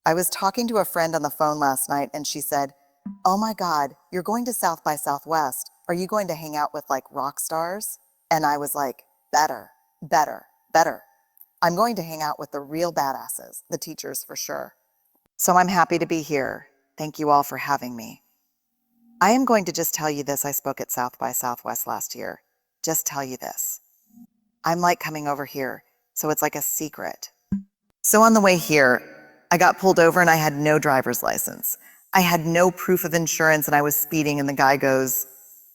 I was talking to a friend on the phone last night and she said, "Oh my God, you're going to South by Southwest. Are you going to hang out with like rock stars?" And I was like, better, better, better. I'm going to hang out with the real badasses, the teachers for sure. So I'm happy to be here. Thank you all for having me. I am going to just tell you this. I spoke at South by Southwest last year. Just tell you this. I'm like coming over here, so it's like a secret. So on the way here, I got pulled over and I had no driver's license. I had no proof of insurance and I was speeding and the guy goes,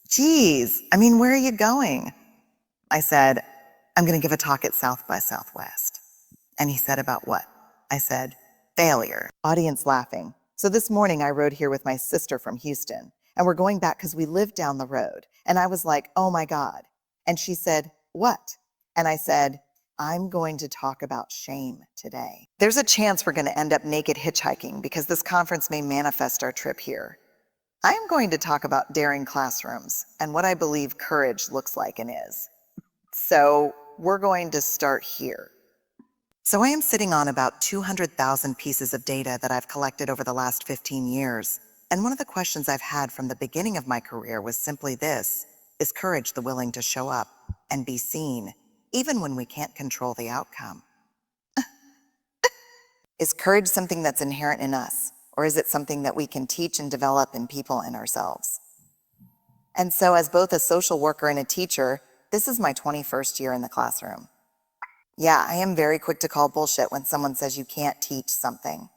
"Geez, I mean, where are you going?" I said, "I'm going to give a talk at South by Southwest." And he said, "About what?" I said, "Failure." Audience laughing. So this morning I rode here with my sister from Houston and we're going back because we live down the road. And I was like, "Oh my God." And she said, "What?" And I said, "I'm going to talk about shame today. There's a chance we're going to end up naked hitchhiking because this conference may manifest our trip here. I am going to talk about daring classrooms and what I believe courage looks like and is. So we're going to start here." So I am sitting on about 200,000 pieces of data that I've collected over the last 15 years. And one of the questions I've had from the beginning of my career was simply this: is courage the willing to show up and be seen, even when we can't control the outcome? Is courage something that's inherent in us, or is it something that we can teach and develop in people and ourselves? And so as both a social worker and a teacher, this is my 21st year in the classroom. Yeah, I am very quick to call bullshit when someone says you can't teach something.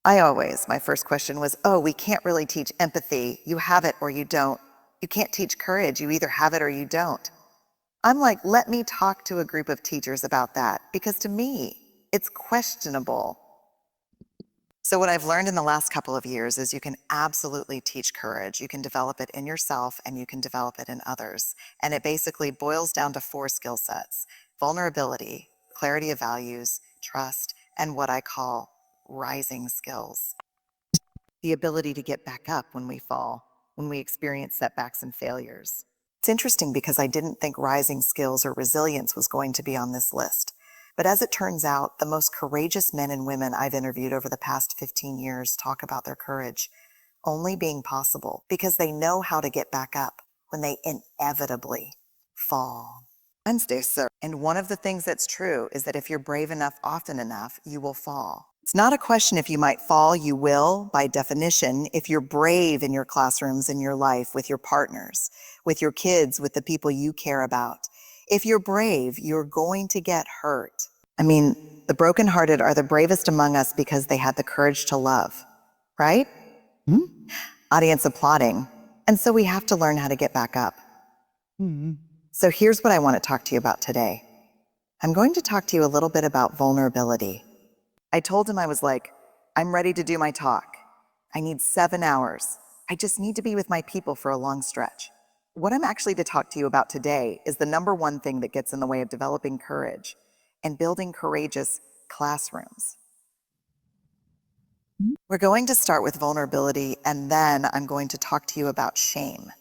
My first question was, "Oh, we can't really teach empathy. You have it or you don't. You can't teach courage. You either have it or you don't." I'm like, let me talk to a group of teachers about that, because to me, it's questionable. So what I've learned in the last couple of years is you can absolutely teach courage. You can develop it in yourself and you can develop it in others. And it basically boils down to 4 skill sets: vulnerability, clarity of values, trust, and what I call rising skills. The ability to get back up when we fall, when we experience setbacks and failures. It's interesting because I didn't think rising skills or resilience was going to be on this list. But as it turns out, the most courageous men and women I've interviewed over the past 15 years talk about their courage only being possible because they know how to get back up when they inevitably fall. Wednesday, sir. And one of the things that's true is that if you're brave enough often enough, you will fall. It's not a question if you might fall, you will, by definition, if you're brave in your classrooms, in your life, with your partners, with your kids, with the people you care about. If you're brave, you're going to get hurt. I mean, the brokenhearted are the bravest among us because they had the courage to love, right? Audience applauding. And so we have to learn how to get back up. So here's what I want to talk to you about today. I'm going to talk to you a little bit about vulnerability. I told him, I was like, "I'm ready to do my talk. I need 7 hours. I just need to be with my people for a long stretch." What I'm actually to talk to you about today is the number one thing that gets in the way of developing courage and building courageous classrooms. We're going to start with vulnerability, and then I'm going to talk to you about shame.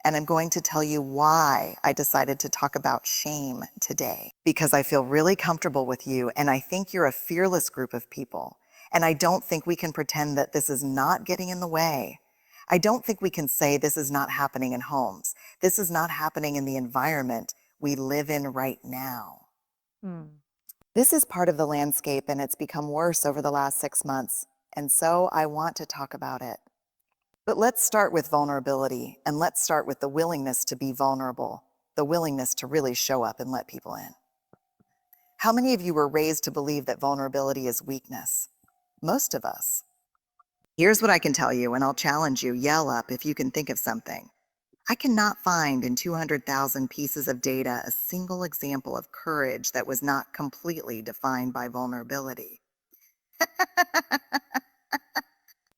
And I'm going to tell you why I decided to talk about shame today. Because I feel really comfortable with you, and I think you're a fearless group of people. And I don't think we can pretend that this is not getting in the way. I don't think we can say this is not happening in homes. This is not happening in the environment we live in right now. This is part of the landscape, and it's become worse over the last 6 months. And so I want to talk about it. But let's start with vulnerability, and let's start with the willingness to be vulnerable, the willingness to really show up and let people in. How many of you were raised to believe that vulnerability is weakness? Most of us. Here's what I can tell you, and I'll challenge you, yell up if you can think of something. I cannot find in 200,000 pieces of data a single example of courage that was not completely defined by vulnerability.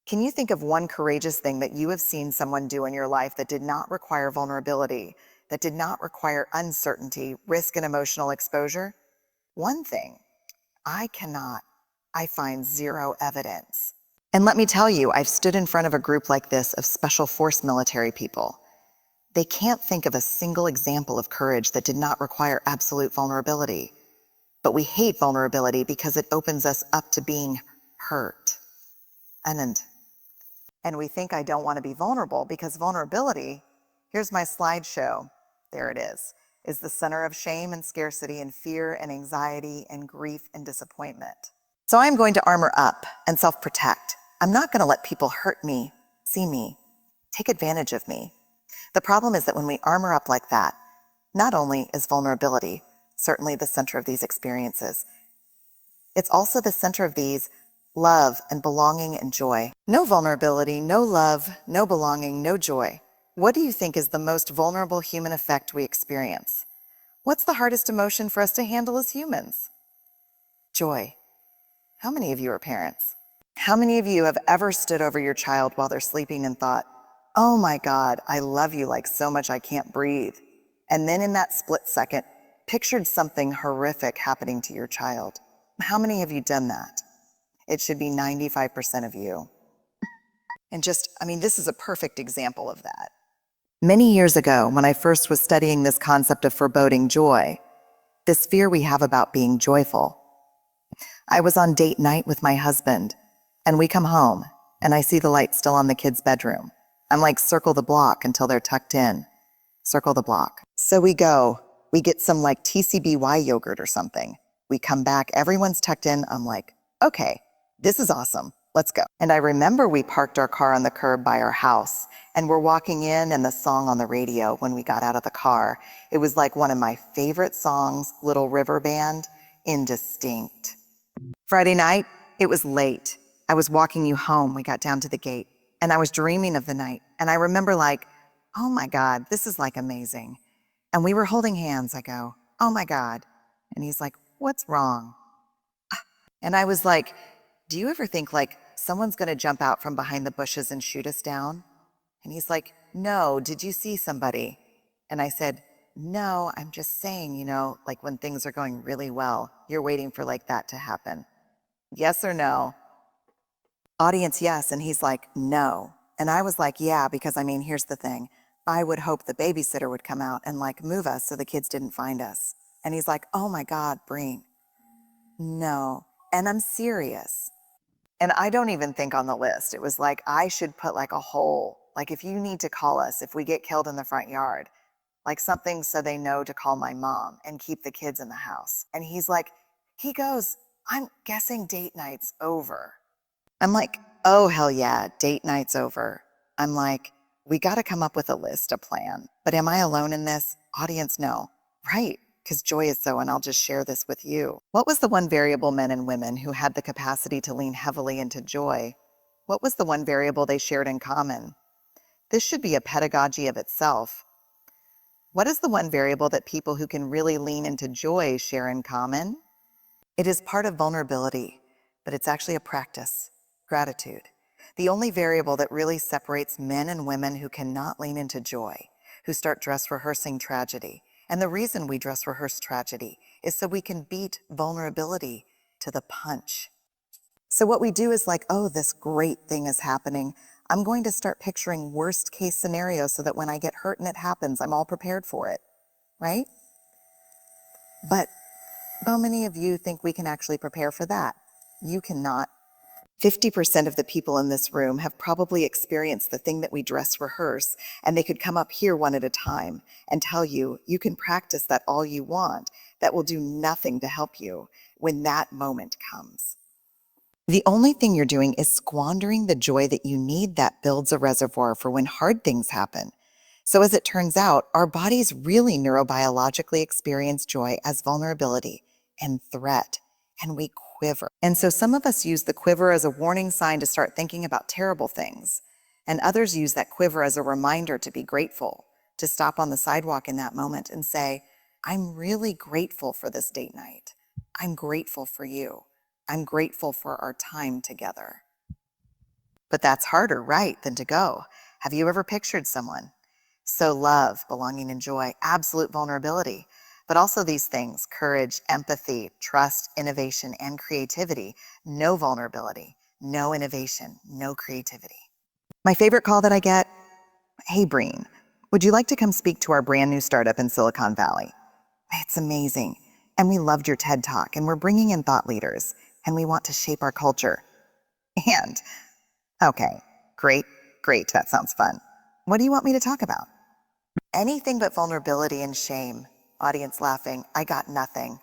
Can you think of one courageous thing that you have seen someone do in your life that did not require vulnerability, that did not require uncertainty, risk, and emotional exposure? One thing. I cannot. I find zero evidence. And let me tell you, I've stood in front of a group like this of special force military people. They can't think of a single example of courage that did not require absolute vulnerability. But we hate vulnerability because it opens us up to being hurt, and we think I don't want to be vulnerable because vulnerability, here's my slideshow, there it is the center of shame and scarcity and fear and anxiety and grief and disappointment. So I'm going to armor up and self-protect. I'm not going to let people hurt me, see me, take advantage of me. The problem is that when we armor up like that, not only is vulnerability certainly the center of these experiences, it's also the center of these love and belonging and joy. No vulnerability, no love, no belonging, no joy. What do you think is the most vulnerable human effect we experience? What's the hardest emotion for us to handle as humans? Joy. How many of you are parents? How many of you have ever stood over your child while they're sleeping and thought, oh my God, I love you like so much I can't breathe? And then in that split second, pictured something horrific happening to your child. How many of you done that? It should be 95% of you. And this is a perfect example of that. Many years ago, when I first was studying this concept of foreboding joy, this fear we have about being joyful, I was on date night with my husband, and we come home, and I see the light still on the kids' bedroom. I'm like, circle the block until they're tucked in. Circle the block. So we get some like TCBY yogurt or something. We come back, everyone's tucked in. I'm like, okay, this is awesome. Let's go. And I remember we parked our car on the curb by our house, and we're walking in, and the song on the radio when we got out of the car, it was like one of my favorite songs, Little River Band, Indistinct. Friday night, it was late. I was walking you home. We got down to the gate, and I was dreaming of the night. And I remember like, oh my God, this is like amazing. And we were holding hands. I go, oh my God. And he's like, what's wrong? And I was like, do you ever think like someone's gonna jump out from behind the bushes and shoot us down? And he's like, no, did you see somebody? And I said, no, I'm just saying, like when things are going really well, you're waiting for like that to happen. Yes or no? Audience, yes. And he's like, no. And I was like, yeah, because here's the thing. I would hope the babysitter would come out and like move us so the kids didn't find us. And he's like, oh my God, Breen. No. And I'm serious. And I don't even think on the list. It was like, I should put like a whole, like if you need to call us, if we get killed in the front yard, like something so they know to call my mom and keep the kids in the house. And he goes, I'm guessing date night's over. I'm like, oh, hell yeah, date night's over. I'm like, we got to come up with a list, a plan. But am I alone in this? Audience, no. Right, because joy is so, and I'll just share this with you. What was the one variable men and women who had the capacity to lean heavily into joy? What was the one variable they shared in common? This should be a pedagogy of itself. What is the one variable that people who can really lean into joy share in common? It is part of vulnerability, but it's actually a practice, gratitude. The only variable that really separates men and women who cannot lean into joy, who start dress rehearsing tragedy. And the reason we dress rehearse tragedy is so we can beat vulnerability to the punch. So what we do is like, oh, this great thing is happening. I'm going to start picturing worst case scenarios so that when I get hurt and it happens, I'm all prepared for it, right? But how many of you think we can actually prepare for that? You cannot. 50% of the people in this room have probably experienced the thing that we dress rehearse, and they could come up here one at a time and tell you, you can practice that all you want. That will do nothing to help you when that moment comes. The only thing you're doing is squandering the joy that you need that builds a reservoir for when hard things happen. So as it turns out, our bodies really neurobiologically experience joy as vulnerability and threat, and we quiver. And so some of us use the quiver as a warning sign to start thinking about terrible things, and others use that quiver as a reminder to be grateful, to stop on the sidewalk in that moment and say, I'm really grateful for this date night. I'm grateful for you. I'm grateful for our time together. But that's harder, right, than to go. Have you ever pictured someone? So love, belonging and joy, absolute vulnerability, but also these things, courage, empathy, trust, innovation, and creativity, no vulnerability, no innovation, no creativity. My favorite call that I get, hey Breen, would you like to come speak to our brand new startup in Silicon Valley? It's amazing. And we loved your TED Talk, and we're bringing in thought leaders, and we want to shape our culture. And, okay, great, great, that sounds fun. What do you want me to talk about? Anything but vulnerability and shame. Audience laughing, I got nothing.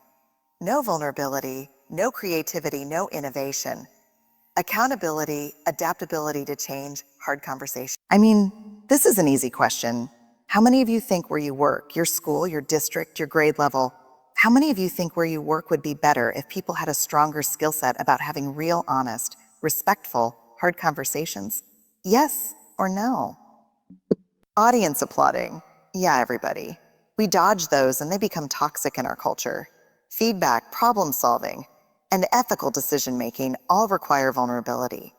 No vulnerability, no creativity, no innovation. Accountability, adaptability to change, hard conversation. I mean, this is an easy question. How many of you think where you work, your school, your district, your grade level, how many of you think where you work would be better if people had a stronger skill set about having real, honest, respectful, hard conversations? Yes or no? Audience applauding. Yeah, everybody. We dodge those and they become toxic in our culture. Feedback, problem solving, and ethical decision making all require vulnerability.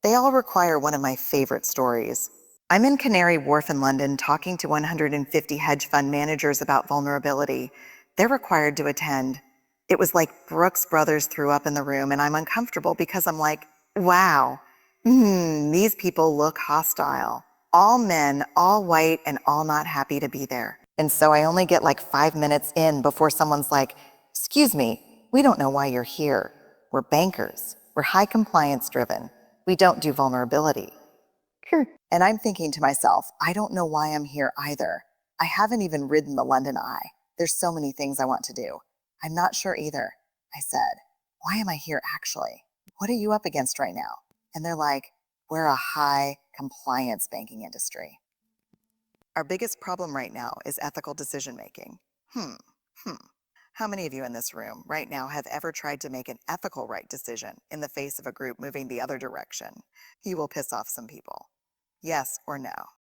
They all require one of my favorite stories. I'm in Canary Wharf in London talking to 150 hedge fund managers about vulnerability. They're required to attend. It was like Brooks Brothers threw up in the room, and I'm uncomfortable because I'm like, wow, these people look hostile. All men, all white, and all not happy to be there. And so I only get like 5 minutes in before someone's like, excuse me, we don't know why you're here. We're bankers. We're high compliance driven. We don't do vulnerability. And I'm thinking to myself, I don't know why I'm here either. I haven't even ridden the London Eye. There's so many things I want to do. I'm not sure either. I said, why am I here actually? What are you up against right now? And they're like, we're a high compliance banking industry. Our biggest problem right now is ethical decision making. How many of you in this room right now have ever tried to make an ethical right decision in the face of a group moving the other direction? You will piss off some people. Yes or no?